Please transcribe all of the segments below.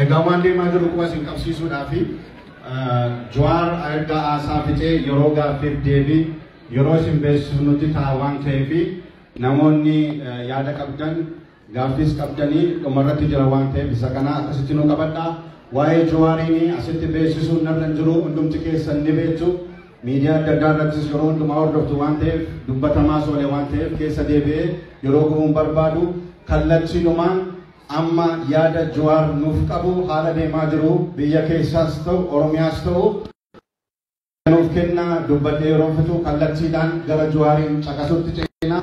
Egawan di maju kuas ingkap sisu dafi juar erga asa fice yoroga 50 devi yoros invest nuti tawang tevi namonni yada kapdan gafis kapdani kemarati jarawang tevi sakana akasitino kabada wae juar ini asete besisu naranjuru undum tike sannibetu media dadaratsis yoron dum out of one tevi dubbatama sole one tevi kesa debe yorogum barbadu kallachino man amma yada juar nufkabu hala de majru biya kesasto oromiasto nufkenna dubbate romfatu kallachi dan gara juarin chakasutti chena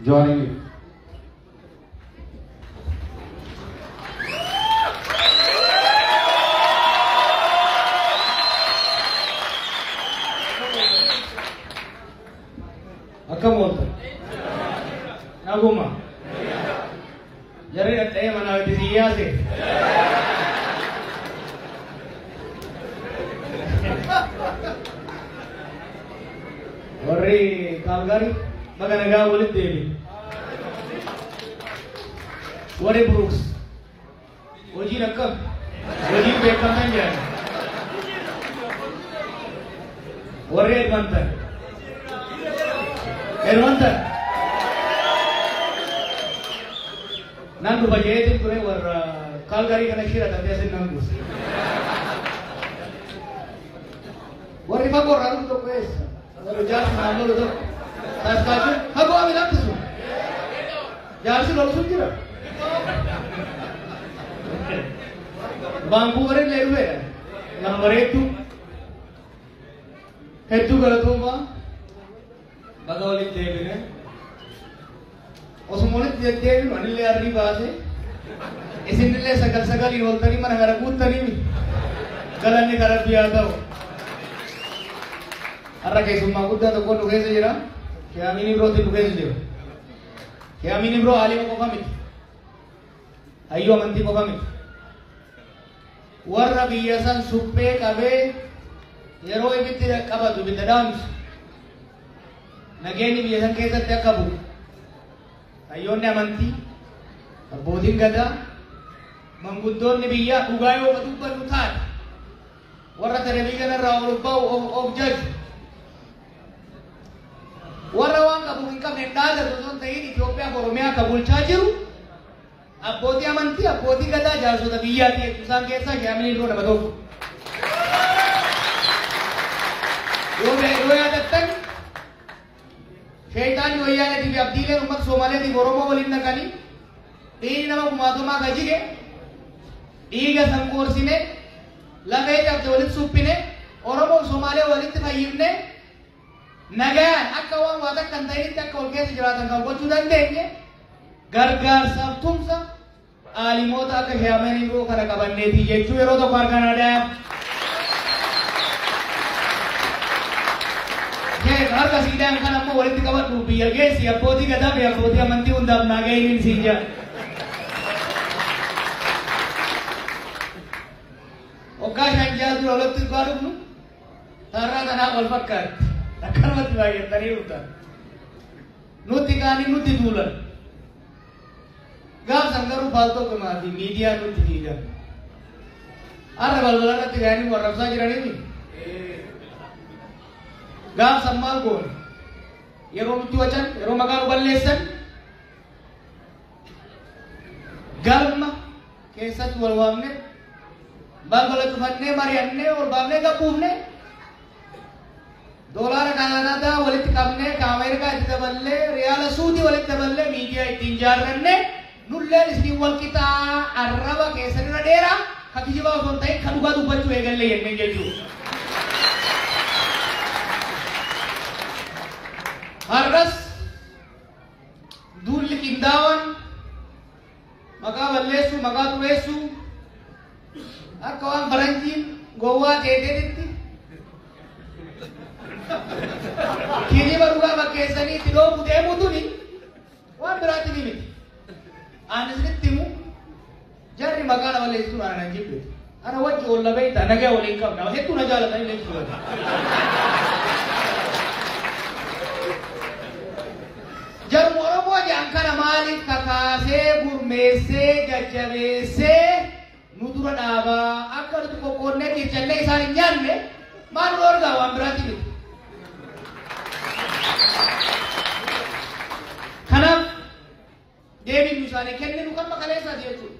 juarin akamolta naguma Jari ada yang mana di dia sih? Warri Calgary, baga naga ulit deli. Warri Brooks, Oji nakam, Oji bekam aja. Warri Edmonton. Nandu bajet itu nih war Calgary kena kira tapi asin nandu. War di favor nandu tuh guys. Kalau jalan nandu tuh, saya setuju. Aku ambil nanti tuh. Jalan sih lalu sujud. Bangku orang leru ya. Nomor itu kalau tuh bang, bagawali TV nih. Osmolit jadi mana lihat riba sih? Isin nilai sekali ini tadi mana gara kuta nih? Jalan ni gara biasa. Arah kayak semua kuta tu kau nugas aja, kaya mini bro tu nugas aja. Kaya mini bro alim aku pamit. Ayo manti aku pamit. Warna biasan suppe kabe, yero ibu tidak kabar tu benda dams. Nageni biasan kaya tak kabu. Ayoon amantii abbootiin gadaa manguddoonni biyyaa dhugaayoo dubbannu taate warra telebii kanarraa ol ba'u of jaju warra waan qabu hin qabne dhaadatu osoo hin ta'in Itoophiyaa fi Oromiyaa kan bulchaa jiru abbootii amantii abbootii gadaa jaarsota biyyaati isaan keessaa Shaamilii Irroo nama tokko. Yoo yaadattan Shaytaan wayyaana di abdiilee umat Somaaliyaa di Oromoo waliin naqanii dhiigni nama kumaatamaa ka jige dhiiga sanqoorsine lafee cabse walitti suphine Oromoo Somaaliyaa walitti fayyifne nagaan akka waan waa takka hin ta'initti akka ol keessa jiraatan kan gochuu dandeenye gargaarsaaf tumsa aalimoota akka Shaamilii Irroo kana qabanneeti jechuu yeroo tokko harkaan harga sidang kan ammoo walitti qabadhu biyya geessi abbootii gadaa fi abbootii amantii hundaaf naagayin siin jaa. Waggaa shan jaatu walitti dhugaa dhufnu tarraa kanaa wal fakkaatti akkanumatti baay'atanii dhuftan. Nutti kaanii nutti tuulan. Gaafsan garuu baaltoo gamaa fi miidiyaa nutti fiigan. Har'a balbala irratti gaanii warrabsaa jiranii Gaaf sammal goone yeroo nuti wajan yeroo maqaan balleessan galma keessatti wal waamne balbala cufannee mari'annee ol baafnee gabbuufne doolaara Kanaadaa walitti qabnee ka Ameerikaa itti daballee riyaala Suudii walitti daballee miidiyaa ittiin ijaarranne nulleen isin wal qixaa arraba keessanirra dheeraa ka kijibaa osoo hin ta'in ka dhugaa dubbachuu eegallee jennee jechuudha. Har'as duulli qindaawaan maqaa balleessuu maqaa xureessuu akka waan faranjiin gowwaa teeteetitti kijiba dhugaa bakkeessanii itti dhoobu deemuu tuni waan biraatti ni miti. Ani isinitti himu jarri maqaa na balleessituu ana nan jibbetu. Ana wajji olla beektaa nagaa waliin qabna hedduu na jaalatanii leessuu. Jarum Oromoo jaan kana maaliif kakaasee gurmeessee jajjabeessee nu dura dhaabaa akka nuti qoqqoonnee jechallee isaan hin nyaanne maal nu argaa waan biraati miti. Kanaaf deebiin nu isaanii kenninu kan maqaleessaati jechuudha.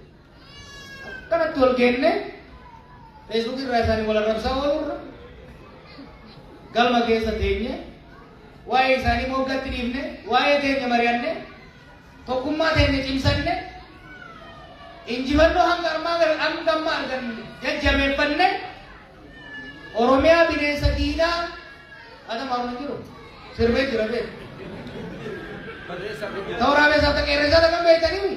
Akkanatti wal geenne Facebook irraa isaanii wal arrabsaa oolurra galma keessa teenye waa'ee isaanii moggatti dhiifne waa'ee teenya mari'anne tokkummaa teenya cimsanne injifannoo hanga ammaa arganne jajjabeeffanne Oromiyaa bineensa diinaa adama hin jiru sirbee jira bee Tawraabee isaata qeerransa kan beektanii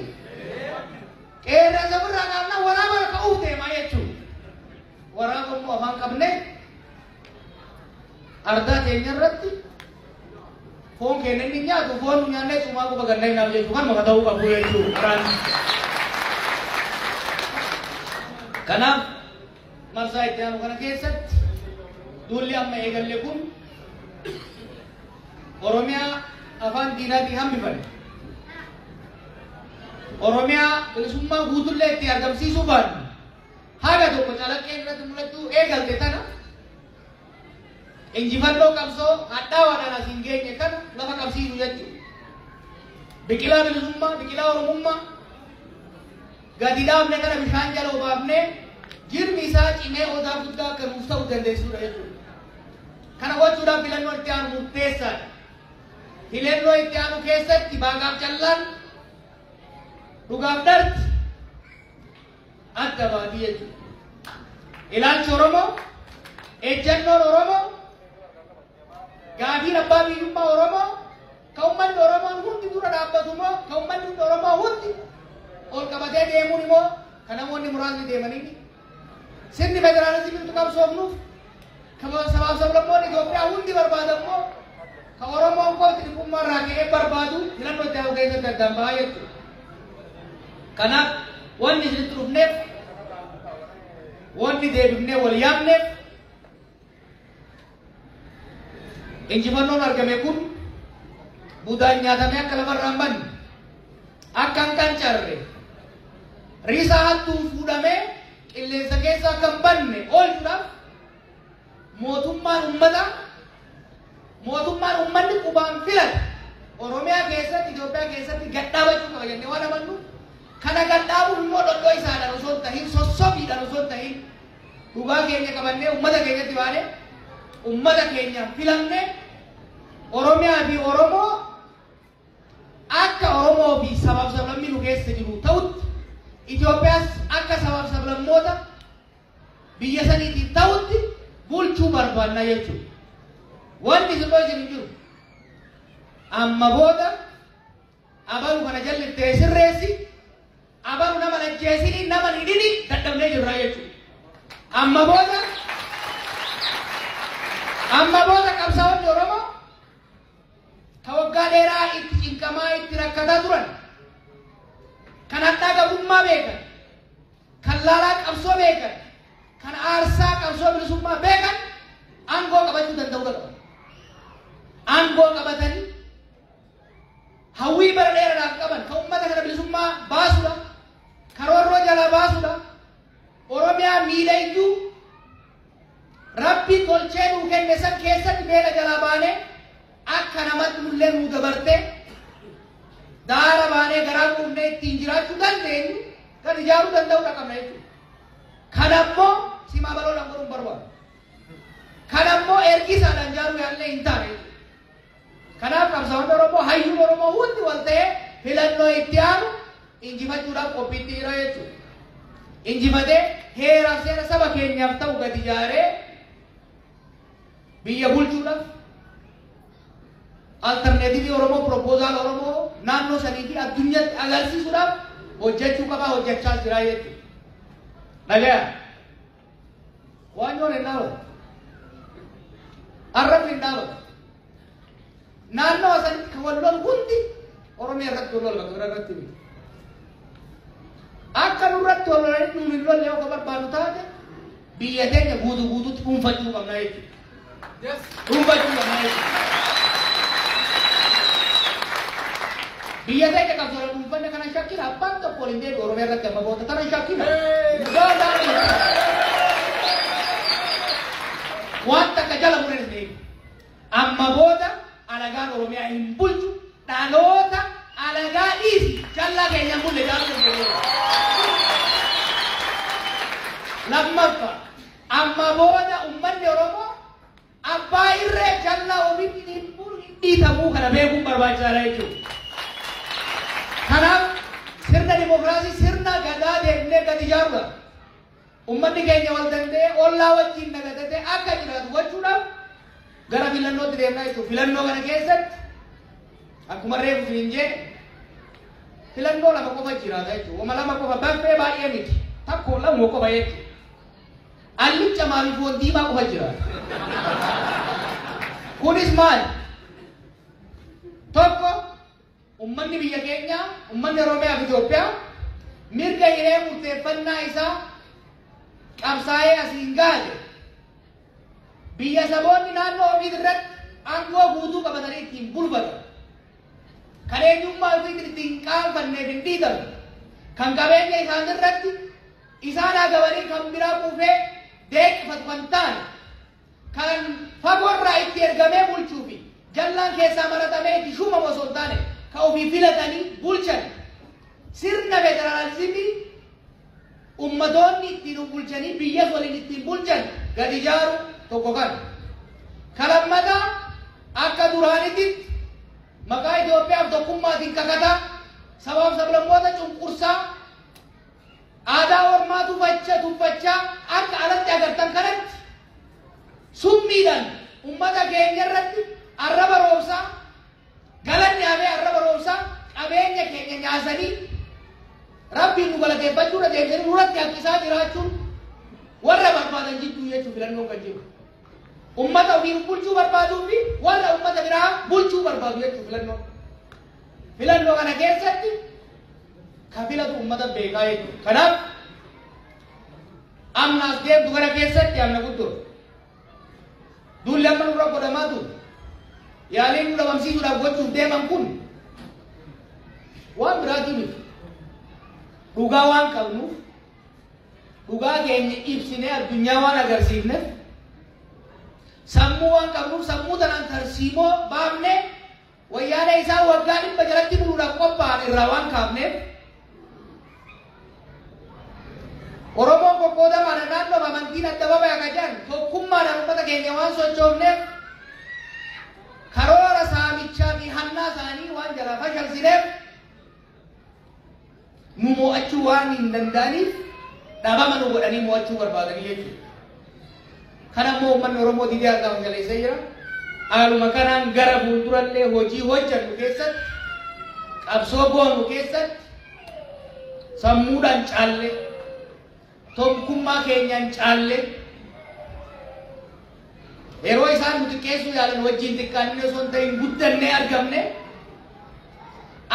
qeerransa birraa qaamnaa waraabaa ka'uuf deemaa jechuudha. Waraaba immoo afaan qabne ardaa teenya irratti foon keenya inni nyaatu foon nu nyaannee sumaa quba gannaa hinaaf jechuu kan maka ta'uu qabu jechuudha. Kanaaf marsaa itti aanu kana keessatti duulli amma eegalle kun Oromiyaa afaan diinaatiin hambifame. Oromiyaa bilisummaa guutuullee itti argamsiisuu baannu haga tokko calaqqee irratti mul'attuu eegalte tana injifannoo qabsoo hadhaawaadhaan as hin geenye kana lafa qabsiisu jechuudha. Biqilaa bilisummaa, biqilaa Oromummaa gadi dhaabne kana bishaan jala obaafnee jirmi isaa cimee odaa guddaa akka nuuf ta'u dandeessudha jechuudha. Kana gochuudhaaf filannoo itti aanu murteessaadha. Filannoo itti aanu keessatti baagaaf callaan dhugaaf darti adda baatii jechuudha. Ilaalchi Oromoo, ejjannoon Oromoo, gaafiin abbaa biyyummaa Oromoo, kan uummanni Oromoon hundi dura dhaabbatu immoo, kan uummanni Oromoo hundi ol qabatee deemuun immoo kan namoonni muraasni deemanii sirni federaalizimii qabsoofnuuf kan sabaaf sablammoonni Itoophiyaa hundi barbaadan immoo kan Oromoon qofti dhibbummaa irraa ka'ee barbaadu filannoo itti aanu keessatti addaan bahaa jechuudha. Kanaaf wanni isinitti dhufneef wanni deebifnee wal yaamneef injifannoon argame kun budaan nyaatamee akka lafarraa hin banne akka hin qancarre risaa hattuun fuudhamee qilleensa keessa akka hin banne oolchuudhaaf mootummaan uummanni qubaan filate Oromiyaa keessatti Itoophiyaa keessatti gadhaabachuu qaba jennee waan amannu kana gadhaabuun immoo dhodhoo isaadhaan osoo hin tahin sossobiidhaan osoo hin tahin dhugaa keenya qabannee uummata keenyatti baanee uummata keenyaan filannee Oromiyaa fi Oromoo akka Oromoo fi sabaaf sablammii nu keessa jiru ta'utti Itoophiyaas akka sabaaf sablammoota biyya saniitiin ta'utti bulchuu barbaanna jechuudha. Wanti sirnoo isin hin jiru. Amma booda abalu kana jalliftee sirreessi abalu nama ajjeesini nama hidhini dadhabnee jirra jechuudha. Amma booda qabsaa'onni Oromoo ka waggaa dheeraa itti cinqamaa itti rakkataa turan kan hadhaa gabummaa beekan kan laalaa qabsoo beekan kan aarsaa qabsoo bilisummaa beekan aangoo qabachuu danda'uu qaban. Aangoo qabatanii hawwii bara dheeraadhaaf qaban kan uummata kana bilisummaa baasuudha karoorroo jalaa baasuudha Oromiyaa miidhayyuu Rabbi tolchee nuu kenne san keessatti beela jalaa baanee akka namatti nullee nuu dabartee daara baanee garaa quufnee ittiin jiraachuu dandeenyu kan ijaaruu danda'uu qabna jechuudha. Kanammoo simaa baloodhaan godhuun barbaadu. Kanammoo ergisaadhaan ijaaruu yaallee hin taane jechuudha. Kanaaf qabsaa'onni Oromoo hayyuun Oromoo hundi wal ta'ee filannoo itti aanu injifachuudhaaf qophiitti jira jechuudha. Injifatee heeraaf seera saba keenyaaf ta'u gadi ijaaree biyya bulchuudhaaf alternatiivii Oromoo proposal Oromoo naannoo sanii fi addunyaatti agarsiisuudhaaf hojjechuu qabaa hojjechaa jira jechuudha. Nagaya waan yoon hin dhaabatu arrabni hin dhaabatu naannoo sanitti kan wal lolu hundi Oromiyaa irratti wal lola bakka irratti miti. Akka nurratti wal lolanii nuun hin lolle yoo barbaadu taate biyya teenya guutuutti dhuunfachuu qabna jechuudha. Dhuunfachuu qabna jechuudha. Biyya ta'e qabsoora dhuunfanne kana shakkina abbaan tokko waliin deebi'u Oromiyaa irratti amma boota kana shakkina. Waan takka jala mureen deebi. Amma booda alagaan Oromiyaa hin bulchu dhaloota alagaa dhiisi jallaa keenya mulle gaafa lammaffaa amma booda ummanni Oromoo abbaa irree jallaa ofitti hin dhiitamuu kana beekuun barbaachisaadha jechuudha. Kanaaf sirna dimokiraasii sirna gadaa deemnee gadi ijaarudha. Ummanni keenya wal danda'ee ollaa wajjin nagadatee akka jiraatu gochuudhaaf gara filannootti deemnaa jechuudha. Filannoo kana keessatti akkuma reefu hin jee filannoo lama qofa jiraata jechuudha. Wama lama qofa baffee baay'ee miti. Takko lama qofa jechuudha. Allicha maaliif foon diimaa qofa jiraata. Kunis maali? Tokko ummanni biyya keenya ummanni Oromiyaa fi Itoophiyaa mirga hiree murteeffannaa isaa qabsaa'ee asiin gaale biyya saboonni naannoo ofii irratti aangoo guutuu qabatanii ittiin bulfatan kan eenyummaa ofii ittiin qaanfanneef hin dhiitan kan qabeenya isaan irratti isaan agabanii kan biraa kuufee deeqifatu kan taane kan fagoorraa itti ergamee bulchuu fi jallaan keessaa maratamee itti shuumamu osoo hin taane ka ofii filatanii bulchan sirna federaalizimii ummatoonni ittiin bulchanii biyyas waliin ittiin bulchan gadi ijaaru tokko kan lammataa akka duraanitti maqaa Itoophiyaaf tokkummaatiin kakataa sabaaf sablammoota cunqursaa aadaa ormaa tuffachaa akka alatti agartan kanatti summiidhaan ummata keenya irratti arraba roobsaa galanni habee arraba roobsaa qabeenya keenya nyaasanii rabbiin nu galateeffachuudha deemsanii nurratti haqqisaa jiraachuun warra barbaadan jidduu jechuu filannoon kan jiru. Ummata ofiin bulchuu barbaaduu fi warra ummata biraa bulchuu barbaadu jechuu filannoon. Filannoo kana keessatti ka filatu ummata beekaa jechuudha. Kanaaf amnaas deemtu kana keessatti amna guddoo. Duulli amma nurra godhamaa ture. Yaaliin nu dhabamsiisuudhaaf gochuuf deeman kun waan biraatii miti. Dhugaa waan qabnuuf dhugaa keenya ibsinee addunyaa waan agarsiifneef sammuu waan qabnuuf sammuu tanaan tarsiimoo baafnee wayyaana isaa waggaa 100 jalatti buluudhaaf qophaa'an irraa waan kaafneef Oromoon qoqqoodamaadha naannoo amantiin adda babaa akka jedhan tokkummaadhaan ummata keenya waan sochoofneef karoora saamichaa fi hannaa isaanii waan jalaa fashalsineef nu mo'achuu waan hin danda'aniif dhabama nu godhanii mo'achuu barbaadanii jechuudha. Kana immoo uummanni Oromoo didee argamu jaleessee jira. Haaluma kanaan gara fuuldurallee hojii hojjannu keessatti qabsoo goonu keessatti sammuudhaan caalle tokkummaa keenyaan caalle yeroo isaan nu xiqqeessuu yaalan wajjin xiqqaannee osoo hin ta'in guddannee argamne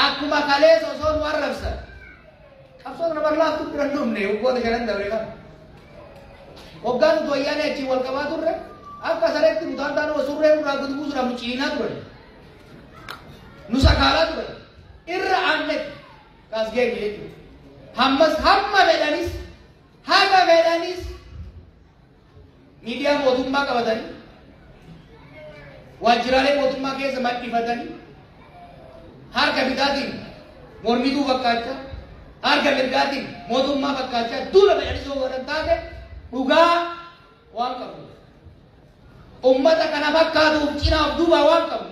akkuma kaleessa osoo nu arrabsan qabsoo nama laaftu bira dhumne waggoota 5 dabre kan waggaan nuti wayyaanee achiin wal qabaa turre akka sareetti nu taantaan surree nurraa gadi buusuudhaaf nu ciinaa turan nu sakaalaa turan irra aannetti kaas geenye jechuudha. Hammas hamma fedhanis haga fedhanis miidiyaa mootummaa qabatanii waajjiraalee mootummaa keessa maxxifatanii harka bitaatiin mormituu fakkaachaa harka mirgaatiin mootummaa fakkaachaa duula fedhanis yoo godhan taate dhugaa waan qabu. Ummata kana fakkaatuuf cinaaf duubaa waan qabu.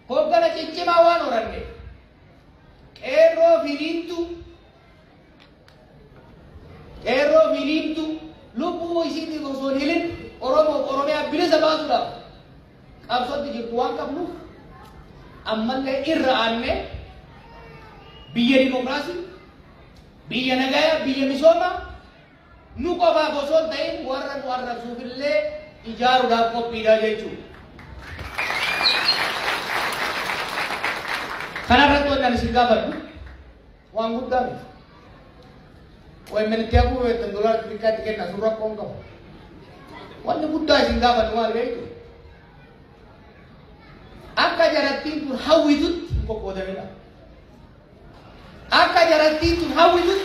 Hoggana ciccimaa waan horanne qeerroo filiintu lubbuu isiitiin osoo hin hilin Oromiyaa bilisa baasuudhaaf qabsootti jirtu waan qabnuuf ammallee irra aannee biyya dimokiraasii biyya nagayaa biyya misoomaa nu qofaaf osoo hin ta'in warra nu arrabsuufillee ijaaruudhaaf qophiidha jechuudha. Kanarratti waan isin gaafadhu waan guddaa miti. Wayimanitti akkuma beektan doolaara xixiqqaatti kenna sun rakkoo hin qabu. Wanni guddaa isin gaafadhu maal beektu? Akka jarattiin kun hawwitutti hin qoqqoodamedha. akka jarattiin tun hawwitu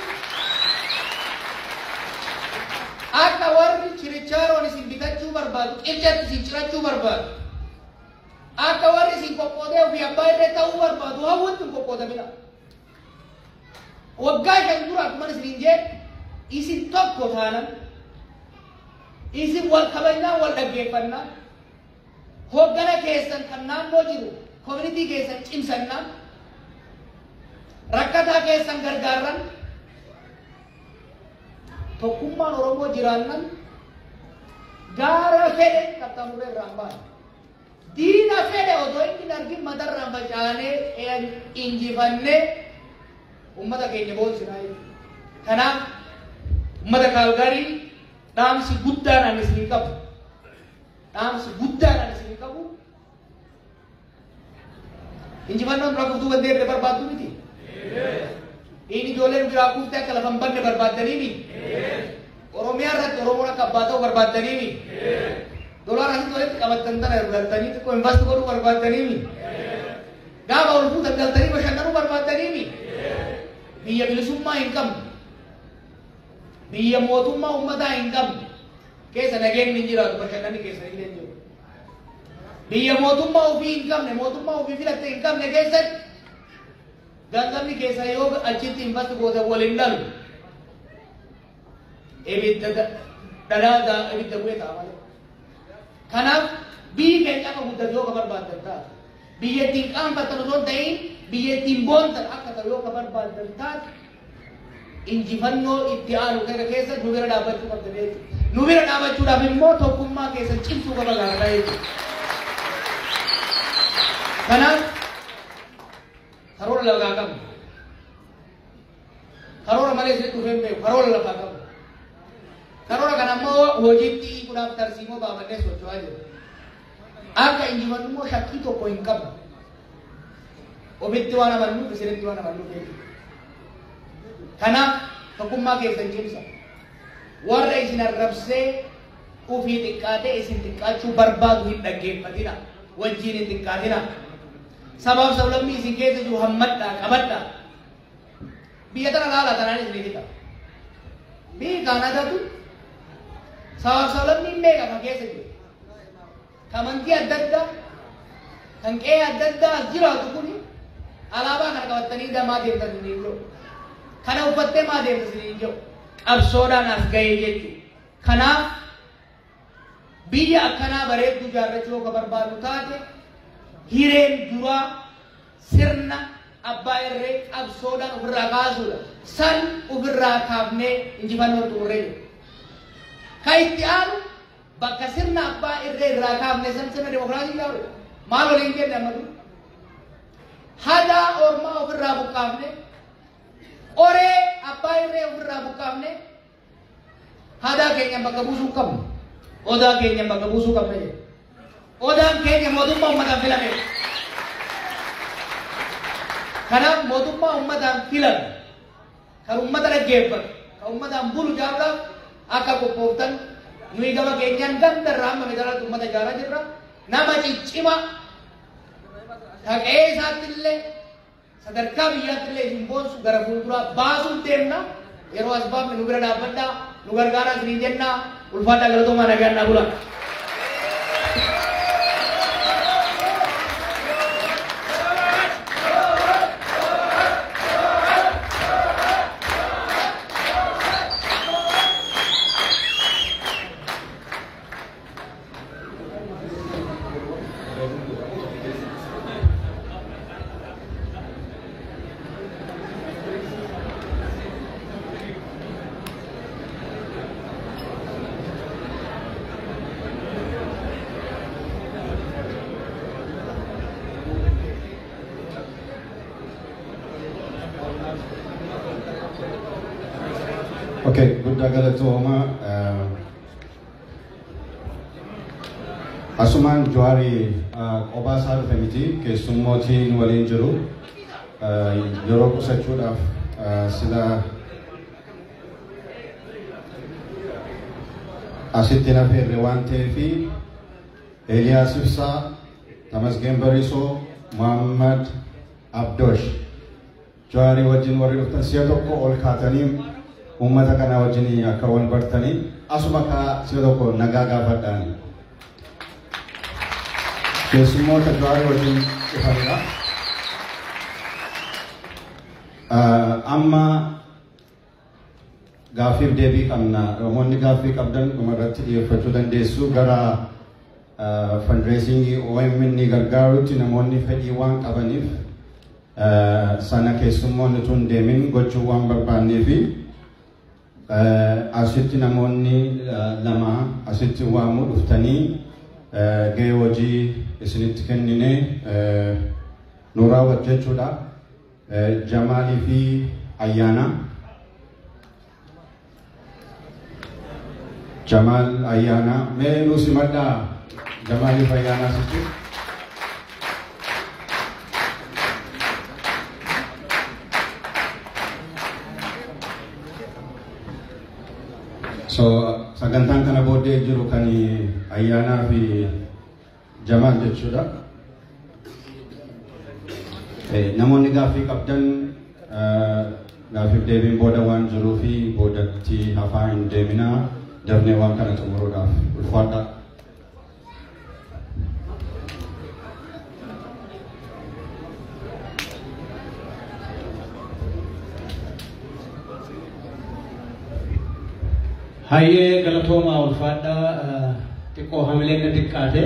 akka warri chirichaaroon isin bitachuu barbaadu qilchatti isin cirachuu barbaadu akka warri isin qoqqoodee ofii abbaa irree ta'uu barbaadu hawwattu hin qoqqoodamina waggaa shan dura akkuma isin jee isin tokko taanan isin wal kabajnaa wal dhaggeeffannaa hoggana keessan kan naannoo jiru community keessan cimsannaa rakkataa keessan gargaarran tokkummaan Oromoo jiraannan gaara fedhe qaxxaamuree irraan baana diina fedhe otoo inni argin matarraan facaanee injifannee ummata keenya boonsinaa kanaaf ummata Kaalgaarii dhaamsi guddaan ani isin qabu dhaamsi guddaan ani isin qabu injifannoon dura kuftuu wanti erga barbaaddu miti ini ijoolleen biraa kuftee akka lafa hin banne barbaaddanii Oromiyaa irratti Oromoon akka abbaa ta'u barbaaddanii doolaara asitti walitti qabattan tana ergatanii xiqqoo invest godhuu barbaaddanii gaafa ol fuutan galtanii bashannanuu barbaaddanii biyya bilisummaa hin qabne biyya mootummaa ummataa hin qabne keessa nageenyi hin jiraatu bashannanni keessa hin jiru biyya mootummaa ofii hin qabne mootummaa ofii filatte hin qabne keessatti gangamni keessa yoo achitti invest goote waliin dhalu ibidda dhadhaa ibidda bu'ee ta'a malee kanaaf biyyi keenya akka guddatu yoo ka barbaaddan taate biyya ittiin qaanfattan osoo hin ta'in biyya ittiin boontan akka ta'u yoo ka barbaaddan taate injifannoo itti aanu kana keessa nu bira dhaabbachuu qabdan jechuudha nu bira dhaabbachuudhaaf immoo tokkummaa keessan cimsuu qaba gaariidha jechuudha kanaaf karoora lafaa qabu karoora malee isin dhufee hin beeku karoora lafaa qabu karoora kana immoo hojiitti kudhaaf tarsiimoo baafannee socho'aa jiru akka injifannu immoo shakkii tokko hin qabu ofitti waan amannuuf isinitti waan amannuuf jechuudha kanaaf tokkummaa keessan cimsa warra isin arrabsee ufii xiqqaatee isin xiqqaachuu barbaadu hin dhaggeeffatina wajjiin hin xiqqaatina sabab sablammii isin keessa jiru hammadhaa qabadhaa biyya tana laala tanaan isin hidhita biyyi kaanatatu sabab sablammii meeqa kan keessa jiru kamantii adda addaa kan qe'ee adda addaa as jiraatu kuni alaabaa kana qabattanii maa deemtan isin hin jiru kana uffattee maa deemtan isin hin jiru qabsoodhaan as ga'ee jechuudha kanaaf biyya akkanaa bareedduu jaarrachuu yoo ka barbaadu taate hireen duraa sirna abbaa irree qabsoodhaan ofirraa kaasuudha san ofirraa kaafnee injifannoo xumurree jiru ka itti aanu bakka sirna abbaa irree irraa kaafne san sirna demokiraasii yaa'u maal waliin jenne ammadu hadaa ormaa ofirraa buqqaafne qoree abbaa irree ofirraa buqqaafne hadaa keenya bakka buusuu qabna odaa keenya bakka buusuu qabna jedhe odaan keenya mootummaa ummataan filame kanaaf mootummaa ummataan filame kan ummata dhaggeeffatu kan ummataan bulu jaaruudhaaf akka qophooftan nuyi gama keenyaan gandarraa amma federaalaatti ummata ijaaraa jirra nama ciccima taqee isaattillee sadarkaa biyyaattillee isin boonsu gara fuulduraa baasuun deemna yeroo as baafne nu bira dhaabbadhaa nu gargaaraa isin jennaa ulfaadhaa galatoomaa nagaan bula. Okay, guddaa galatooma asumaan Jawaarii qophaa isaa dhufe miti keessummootiin waliin jiru yeroo qusachuudhaaf sila asitti nafeerre waan ta'eefi Eeliyaas Ibsaa, Tamasgeen Barisoo, Muhammad Abdosh Jawaari wajjin warri dhuftan si'a tokko ol kaatanii uummata kana wajjin akka wal bartanii asuma ka si'a tokko nagaa gaafadhaani. Keessummoota Jawaari wajjin dhufanidha. Amma gaafiif deebii qabna. Namoonni gaaffii qabdan dhumarratti dhiyeeffachuu dandeessu. Gara fundraisingii OMN ni gargaarutti namoonni fedhii waan qabaniif sana keessummoonni tun deemin gochuu waan barbaanneefi asitti namoonni lama asitti waamuu dhuftanii gahee hojii isinitti kennine nu raawwatu jechuudha. Jamaalii fi Ayyaana. Jamal Ayyaana mee nu simadhaa. Jamaalii fi Ayyaana asitti. So sagantaan kana booddee jiru kan Ayyaanaa fi Jamal jechuudha. Namoonni gaaffii qabdan gaaffiif deebiin booda waan jiruu fi boodatti hafaa hin deeminaa dafnee waan kana xumuruudhaaf ulfaadha. Hayyee galatoomaa ulfaadha xiqqoo hamileen na diqqaate.